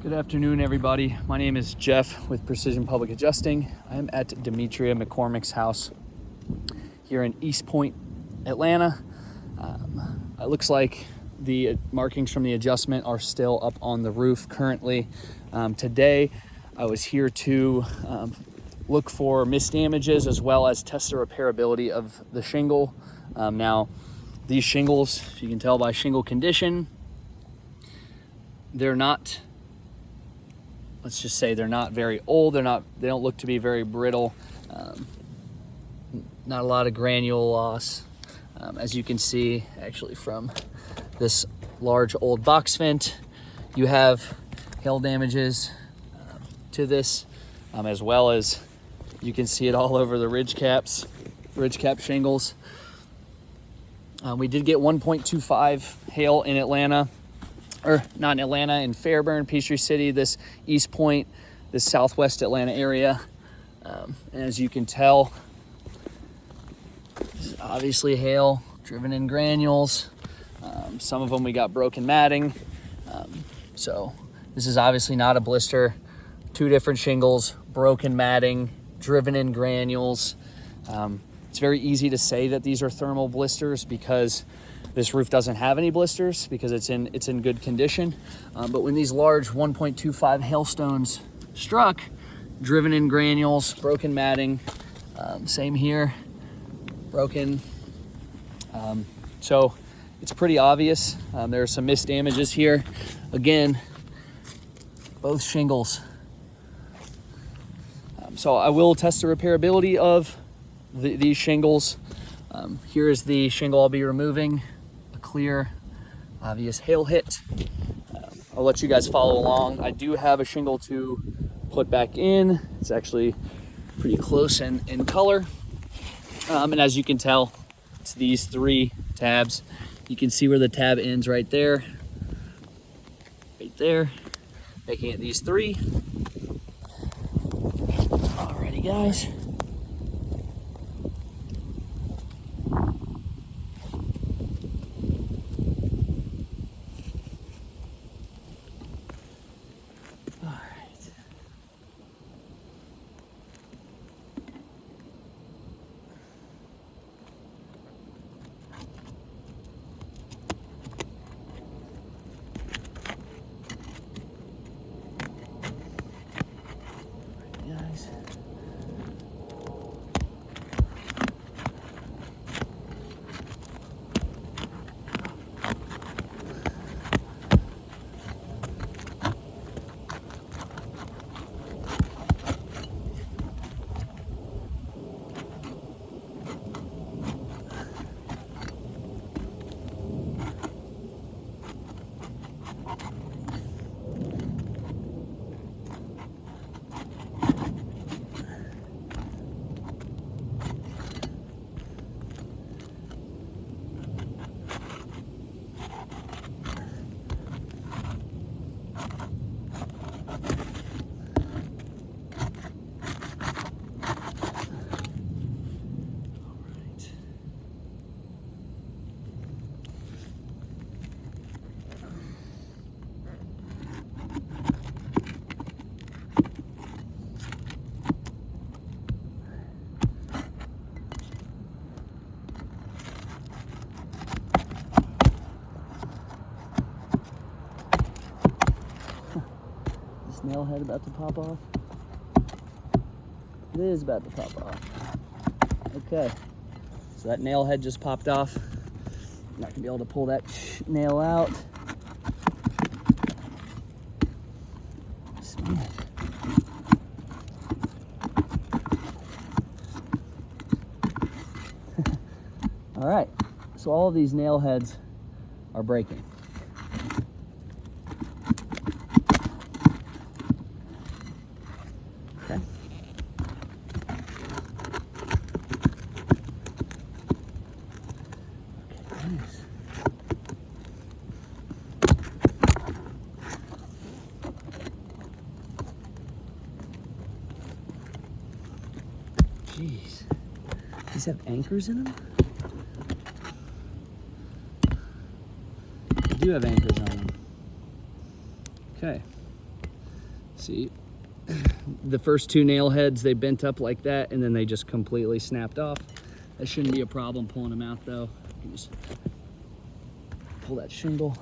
Good afternoon, everybody. My name is Jeff with Precision Public Adjusting. I'm at Demetria McCormick's house here in East Point, Atlanta. It looks like the markings from the adjustment are still up on the roof currently. Today, I was here to look for missed damages as well as test the repairability of the shingle. Now, these shingles, if you can tell by shingle condition, they're not, let's just say they're not very old. They don't look to be very brittle. Not a lot of granule loss. As you can see, actually from this large old box vent, you have hail damages to this, as well as you can see it all over the ridge cap shingles. We did get 1.25 hail in Atlanta. Or not in Atlanta, in Fairburn, Peachtree City, this East Point, this Southwest Atlanta area. And as you can tell, this is obviously hail, driven in granules. Some of them we got broken matting. So this is obviously not a blister. Two different shingles, broken matting, driven in granules. It's very easy to say that these are thermal blisters because this roof doesn't have any blisters because it's in good condition. But when these large 1.25 hailstones struck, driven in granules, broken matting, same here, broken. So it's pretty obvious. There are some missed damages here. Again, both shingles. So I will test the repairability of these shingles. Here is the shingle I'll be removing. Clear, obvious hail hit. I'll let you guys follow along. I do have a shingle to put back in. It's actually pretty close in color. And as you can tell, it's these three tabs. You can see where the tab ends right there, making it these three. Alrighty, guys. Guys. Nail head about to pop off. It is about to pop off. Okay, so that nail head just popped off. I'm not gonna be able to pull that nail out. All right, so all of these nail heads are breaking. Okay. Nice. Jeez. These have anchors in them? They do have anchors on them. Okay. See, the first two nail heads, they bent up like that, and then they just completely snapped off. That shouldn't be a problem pulling them out though. You just pull that shingle.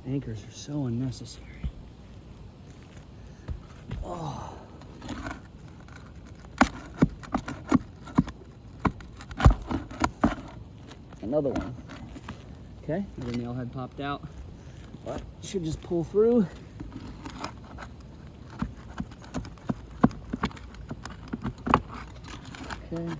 Anchors are so unnecessary. Oh. Another one. Okay, another nail head popped out. But should just pull through. Okay.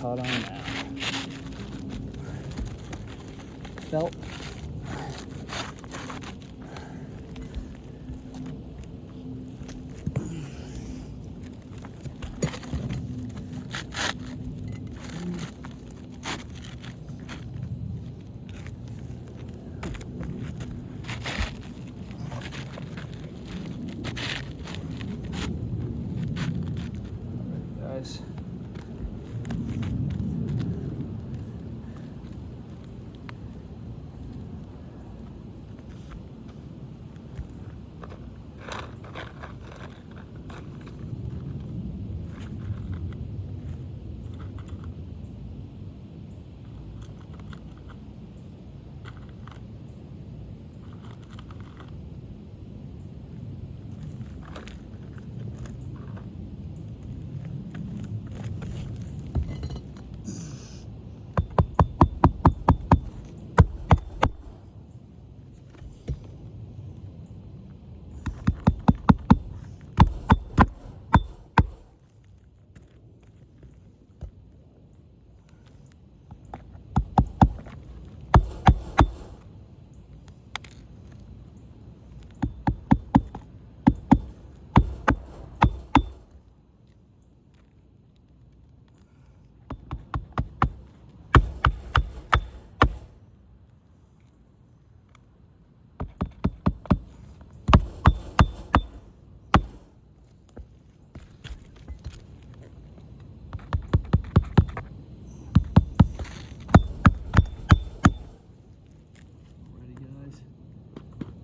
Caught on that. Felt. Guys.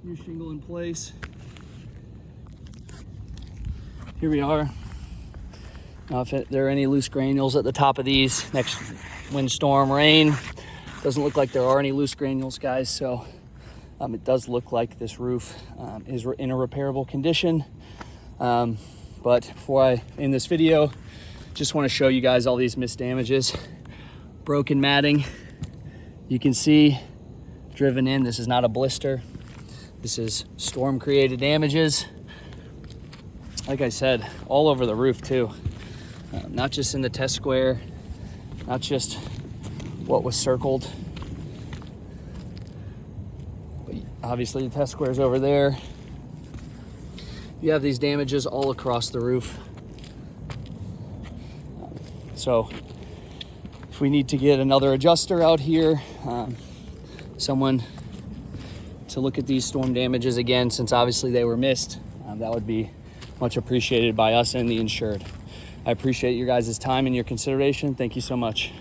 New shingle in place. Here we are. Now if there are any loose granules at the top of these, next windstorm, rain, doesn't look like there are any loose granules, guys. So it does look like this roof is in a repairable condition. But before I end this video, just want to show you guys all these missed damages. Broken matting, you can see driven in. This is not a blister. This is storm created damages. Like I said, all over the roof too. Not just in the test square, not just what was circled. But obviously the test square's over there. You have these damages all across the roof. So if we need to get another adjuster out here, someone to look at these storm damages again, since obviously they were missed, that would be much appreciated by us and the insured. I appreciate your guys' time and your consideration. Thank you so much.